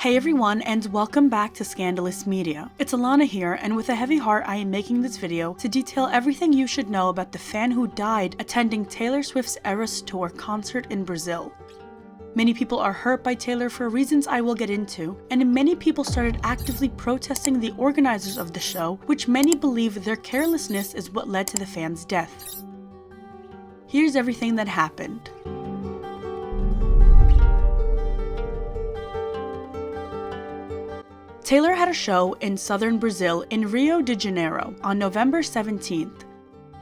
Hey everyone, and welcome back to Scandalous Media. It's Alana here, and with a heavy heart I am making this video to detail everything you should know about the fan who died attending Taylor Swift's Eras Tour concert in Brazil. Many people are hurt by Taylor for reasons I will get into, and many people started actively protesting the organizers of the show, which many believe their carelessness is what led to the fan's death. Here's everything that happened. Taylor had a show in southern Brazil in Rio de Janeiro on November 17th.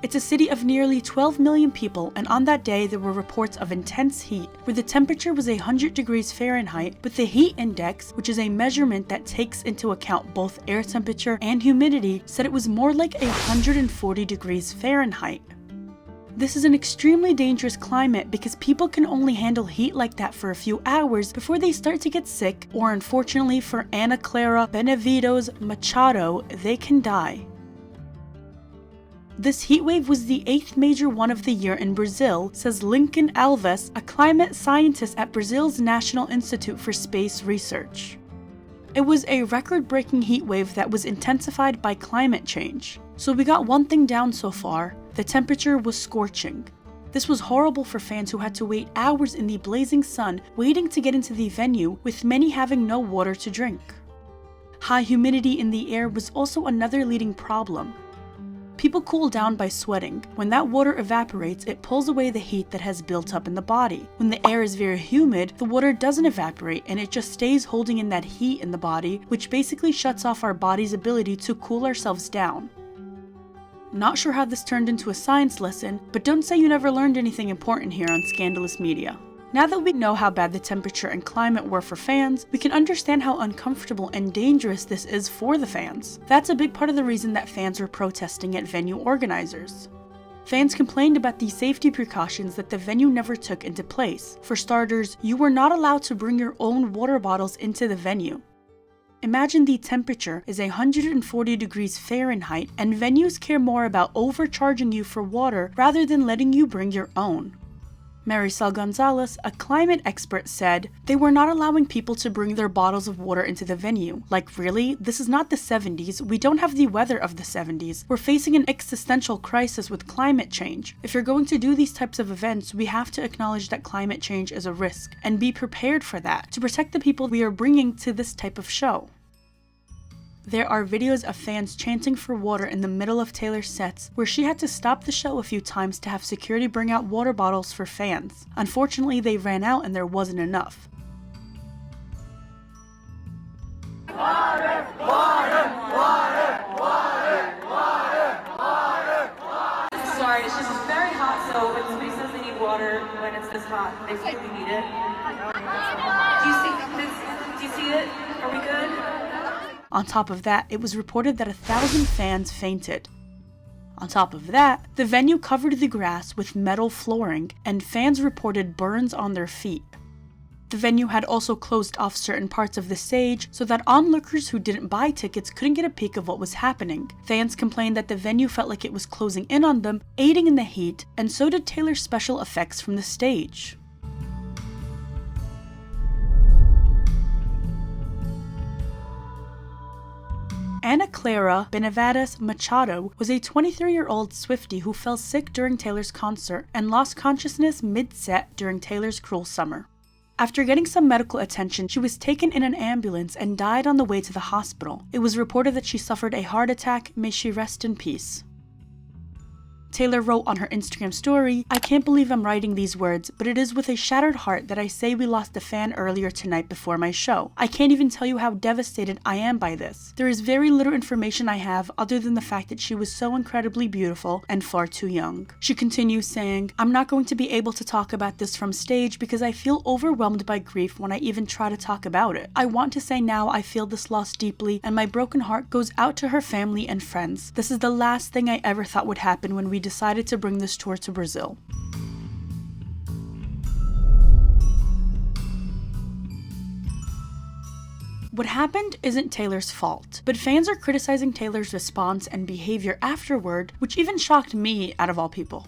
It's a city of nearly 12 million people, and on that day there were reports of intense heat, where the temperature was 100 degrees Fahrenheit, but the heat index, which is a measurement that takes into account both air temperature and humidity, said it was more like 140 degrees Fahrenheit. This is an extremely dangerous climate because people can only handle heat like that for a few hours before they start to get sick, or unfortunately for Clara Benevides Machado, they can die. This heatwave was the 8th major one of the year in Brazil, says Lincoln Alves, a climate scientist at Brazil's National Institute for Space Research. It was a record-breaking heatwave that was intensified by climate change. So we got one thing down so far: the temperature was scorching. This was horrible for fans who had to wait hours in the blazing sun waiting to get into the venue, with many having no water to drink. High humidity in the air was also another leading problem. People cool down by sweating. When that water evaporates, it pulls away the heat that has built up in the body. When the air is very humid, the water doesn't evaporate and it just stays holding in that heat in the body, which basically shuts off our body's ability to cool ourselves down. Not sure how this turned into a science lesson, but don't say you never learned anything important here on Scandalous Media. Now that we know how bad the temperature and climate were for fans, we can understand how uncomfortable and dangerous this is for the fans. That's a big part of the reason that fans were protesting at venue organizers. Fans complained about the safety precautions that the venue never took into place. For starters, you were not allowed to bring your own water bottles into the venue. Imagine the temperature is 140 degrees Fahrenheit, and venues care more about overcharging you for water rather than letting you bring your own. Marisol Gonzalez, a climate expert, said, "They were not allowing people to bring their bottles of water into the venue. Like, really? This is not the 70s. We don't have the weather of the 70s. We're facing an existential crisis with climate change. If you're going to do these types of events, we have to acknowledge that climate change is a risk and be prepared for that to protect the people we are bringing to this type of show." There are videos of fans chanting for water in the middle of Taylor's sets, where she had to stop the show a few times to have security bring out water bottles for fans. Unfortunately, they ran out and there wasn't enough. Water, water, water, water, water, water, water. Sorry, it's just very hot, so when somebody says they need water when it's this hot, they say we need it. Do you see this? Do you see it? Are we good? On top of that, it was reported that 1,000 fans fainted. On top of that, the venue covered the grass with metal flooring, and fans reported burns on their feet. The venue had also closed off certain parts of the stage so that onlookers who didn't buy tickets couldn't get a peek of what was happening. Fans complained that the venue felt like it was closing in on them, aiding in the heat, and so did Taylor's special effects from the stage. Clara Benevides Machado was a 23-year-old Swiftie who fell sick during Taylor's concert and lost consciousness mid-set during Taylor's cruel summer. After getting some medical attention, she was taken in an ambulance and died on the way to the hospital. It was reported that she suffered a heart attack. May she rest in peace. Taylor wrote on her Instagram story, "I can't believe I'm writing these words, but it is with a shattered heart that I say we lost a fan earlier tonight before my show. I can't even tell you how devastated I am by this. There is very little information I have other than the fact that she was so incredibly beautiful and far too young." She continues saying, "I'm not going to be able to talk about this from stage because I feel overwhelmed by grief when I even try to talk about it. I want to say now I feel this loss deeply, and my broken heart goes out to her family and friends. This is the last thing I ever thought would happen when we decided to bring this tour to Brazil." What happened isn't Taylor's fault, but fans are criticizing Taylor's response and behavior afterward, which even shocked me out of all people.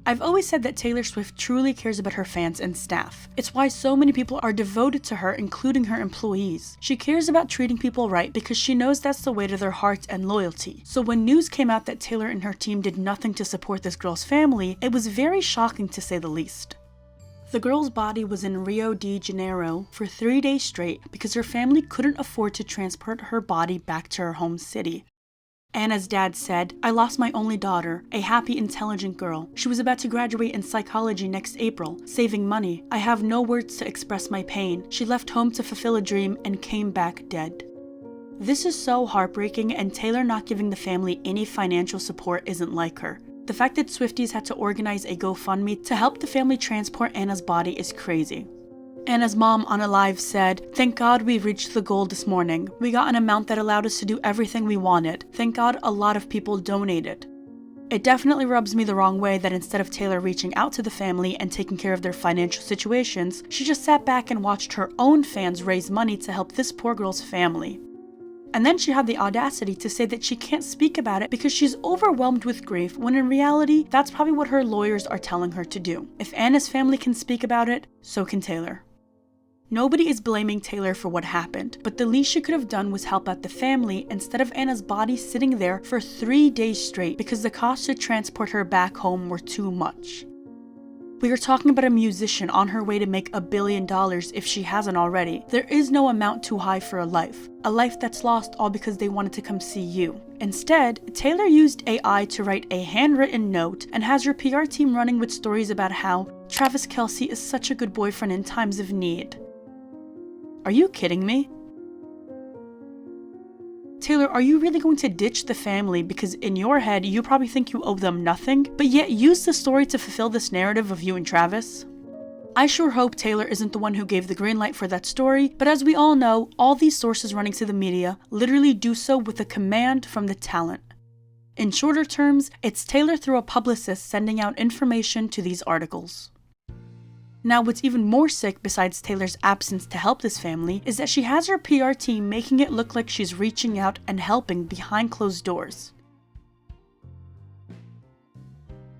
I've always said that Taylor Swift truly cares about her fans and staff. It's why so many people are devoted to her, including her employees. She cares about treating people right because she knows that's the way to their hearts and loyalty. So when news came out that Taylor and her team did nothing to support this girl's family, it was very shocking to say the least. The girl's body was in Rio de Janeiro for 3 days straight because her family couldn't afford to transport her body back to her home city. Anna's dad said, "I lost my only daughter, a happy, intelligent girl. She was about to graduate in psychology next April, saving money. I have no words to express my pain. She left home to fulfill a dream and came back dead." This is so heartbreaking, and Taylor not giving the family any financial support isn't like her. The fact that Swifties had to organize a GoFundMe to help the family transport Anna's body is crazy. Anna's mom on a live said, "Thank God we reached the goal this morning. We got an amount that allowed us to do everything we wanted. Thank God a lot of people donated." It definitely rubs me the wrong way that instead of Taylor reaching out to the family and taking care of their financial situations, she just sat back and watched her own fans raise money to help this poor girl's family. And then she had the audacity to say that she can't speak about it because she's overwhelmed with grief, when in reality, that's probably what her lawyers are telling her to do. If Anna's family can speak about it, so can Taylor. Nobody is blaming Taylor for what happened, but the least she could have done was help out the family instead of Anna's body sitting there for 3 days straight because the cost to transport her back home were too much. We are talking about a musician on her way to make $1 billion if she hasn't already. There is no amount too high for a life that's lost all because they wanted to come see you. Instead, Taylor used AI to write a handwritten note and has her PR team running with stories about how Travis Kelce is such a good boyfriend in times of need. Are you kidding me? Taylor, are you really going to ditch the family because in your head you probably think you owe them nothing, but yet use the story to fulfill this narrative of you and Travis? I sure hope Taylor isn't the one who gave the green light for that story, but as we all know, all these sources running to the media literally do so with a command from the talent. In shorter terms, it's Taylor through a publicist sending out information to these articles. Now, what's even more sick besides Taylor's absence to help this family is that she has her PR team making it look like she's reaching out and helping behind closed doors.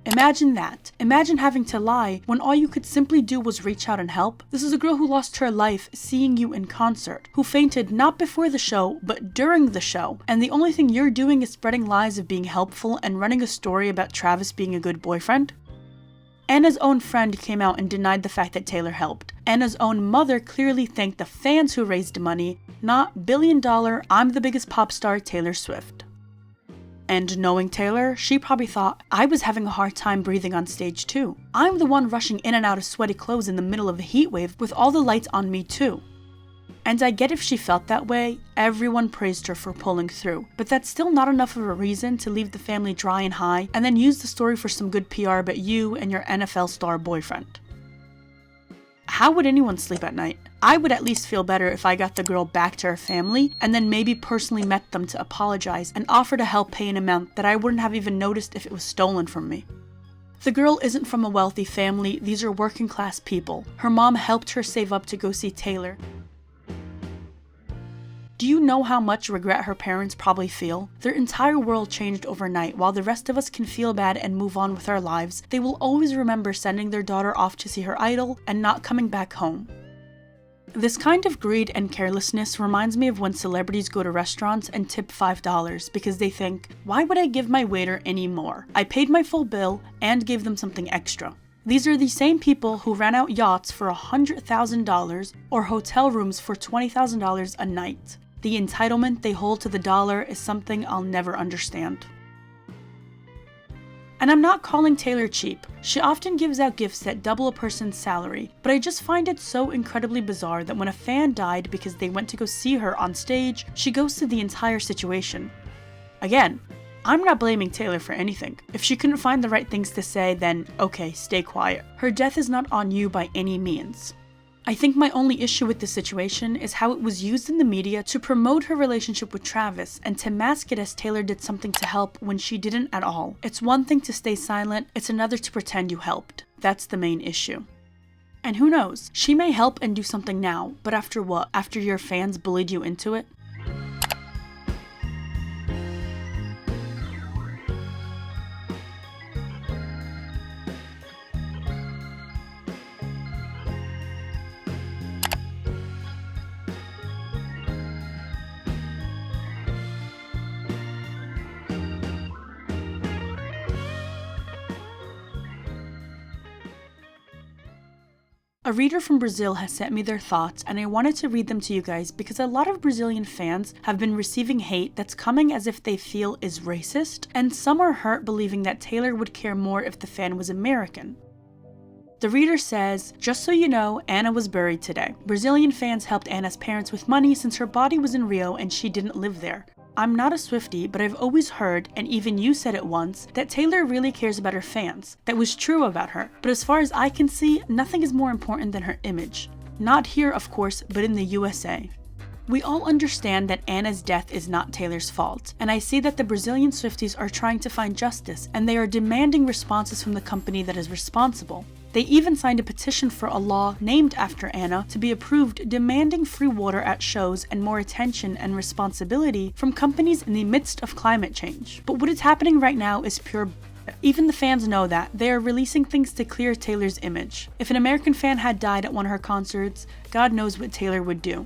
Imagine that. Imagine having to lie when all you could simply do was reach out and help. This is a girl who lost her life seeing you in concert, who fainted not before the show, but during the show, and the only thing you're doing is spreading lies of being helpful and running a story about Travis being a good boyfriend? Anna's own friend came out and denied the fact that Taylor helped. Anna's own mother clearly thanked the fans who raised money, not billion-dollar, I'm the biggest pop star Taylor Swift. And knowing Taylor, she probably thought, I was having a hard time breathing on stage too. I'm the one rushing in and out of sweaty clothes in the middle of a heat wave with all the lights on me too. And I get if she felt that way, everyone praised her for pulling through. But that's still not enough of a reason to leave the family dry and high and then use the story for some good PR about you and your NFL star boyfriend. How would anyone sleep at night? I would at least feel better if I got the girl back to her family and then maybe personally met them to apologize and offer to help pay an amount that I wouldn't have even noticed if it was stolen from me. The girl isn't from a wealthy family, these are working class people. Her mom helped her save up to go see Taylor. Do you know how much regret her parents probably feel? Their entire world changed overnight. While the rest of us can feel bad and move on with our lives, they will always remember sending their daughter off to see her idol and not coming back home. This kind of greed and carelessness reminds me of when celebrities go to restaurants and tip $5 because they think, why would I give my waiter any more? I paid my full bill and gave them something extra. These are the same people who ran out yachts for $100,000 or hotel rooms for $20,000 a night. The entitlement they hold to the dollar is something I'll never understand. And I'm not calling Taylor cheap. She often gives out gifts that double a person's salary, but I just find it so incredibly bizarre that when a fan died because they went to go see her on stage, she ghosted the entire situation. Again, I'm not blaming Taylor for anything. If she couldn't find the right things to say, then okay, stay quiet. Her death is not on you by any means. I think my only issue with this situation is how it was used in the media to promote her relationship with Travis and to mask it as Taylor did something to help when she didn't at all. It's one thing to stay silent, it's another to pretend you helped. That's the main issue. And who knows, she may help and do something now, but after what? After your fans bullied you into it? A reader from Brazil has sent me their thoughts, and I wanted to read them to you guys because a lot of Brazilian fans have been receiving hate that's coming as if they feel is racist, and some are hurt believing that Taylor would care more if the fan was American. The reader says, just so you know, Ana was buried today. Brazilian fans helped Ana's parents with money since her body was in Rio and she didn't live there. I'm not a Swiftie, but I've always heard, and even you said it once, that Taylor really cares about her fans. That was true about her, but as far as I can see, nothing is more important than her image. Not here, of course, but in the USA. We all understand that Ana's death is not Taylor's fault, and I see that the Brazilian Swifties are trying to find justice, and they are demanding responses from the company that is responsible. They even signed a petition for a law named after Ana to be approved, demanding free water at shows and more attention and responsibility from companies in the midst of climate change. But what is happening right now is pure bullshit. Even the fans know that. They are releasing things to clear Taylor's image. If an American fan had died at one of her concerts, God knows what Taylor would do.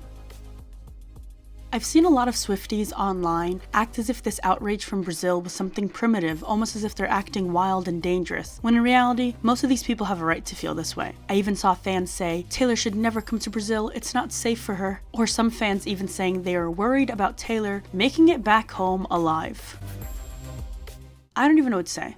I've seen a lot of Swifties online act as if this outrage from Brazil was something primitive, almost as if they're acting wild and dangerous, when in reality, most of these people have a right to feel this way. I even saw fans say, Taylor should never come to Brazil, it's not safe for her. Or some fans even saying they are worried about Taylor making it back home alive. I don't even know what to say.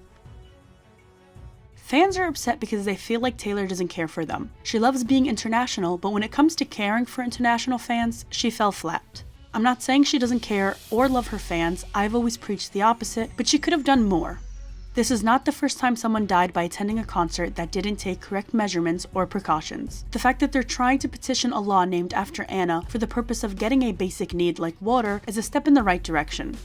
Fans are upset because they feel like Taylor doesn't care for them. She loves being international, but when it comes to caring for international fans, she fell flat. I'm not saying she doesn't care or love her fans, I've always preached the opposite, but she could have done more. This is not the first time someone died by attending a concert that didn't take correct measurements or precautions. The fact that they're trying to petition a law named after Ana for the purpose of getting a basic need like water is a step in the right direction.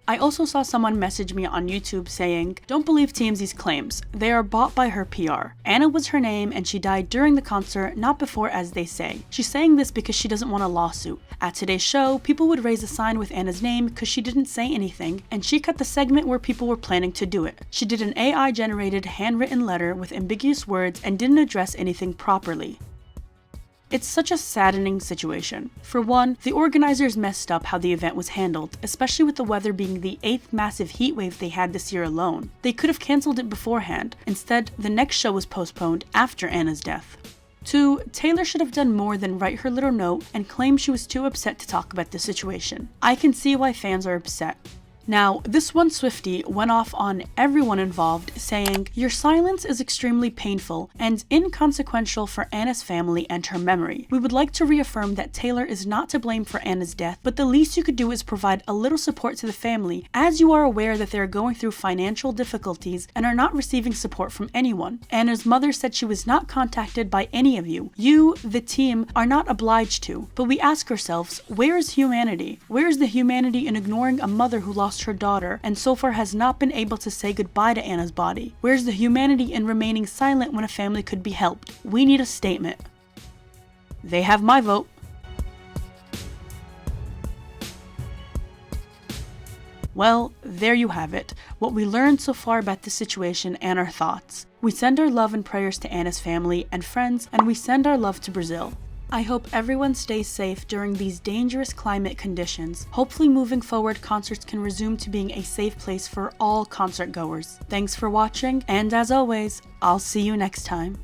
I also saw someone message me on YouTube saying, don't believe TMZ's claims, they are bought by her PR. Ana was her name and she died during the concert, not before as they say. She's saying this because she doesn't want a lawsuit. At today's show, people would raise a sign with Ana's name because she didn't say anything, and she cut the segment where people were planning to do it. She did an AI-generated handwritten letter with ambiguous words and didn't address anything properly. It's such a saddening situation. For one, the organizers messed up how the event was handled, especially with the weather being the 8th massive heat wave they had this year alone. They could have cancelled it beforehand. Instead, the next show was postponed after Ana's death. 2. Taylor should have done more than write her little note and claim she was too upset to talk about the situation. I can see why fans are upset. Now, this one Swiftie went off on everyone involved, saying, your silence is extremely painful and inconsequential for Ana's family and her memory. We would like to reaffirm that Taylor is not to blame for Ana's death, but the least you could do is provide a little support to the family, as you are aware that they are going through financial difficulties and are not receiving support from anyone. Ana's mother said she was not contacted by any of you. You, the team, are not obliged to. But we ask ourselves, where is humanity? Where is the humanity in ignoring a mother who lost her daughter and so far has not been able to say goodbye to Ana's body? Where's the humanity in remaining silent when a family could be helped? We need a statement. They have my vote. Well, there you have it, what we learned so far about this situation and our thoughts. We send our love and prayers to Ana's family and friends, and we send our love to Brazil. I hope everyone stays safe during these dangerous climate conditions. Hopefully moving forward, concerts can resume to being a safe place for all concert goers. Thanks for watching, and as always, I'll see you next time.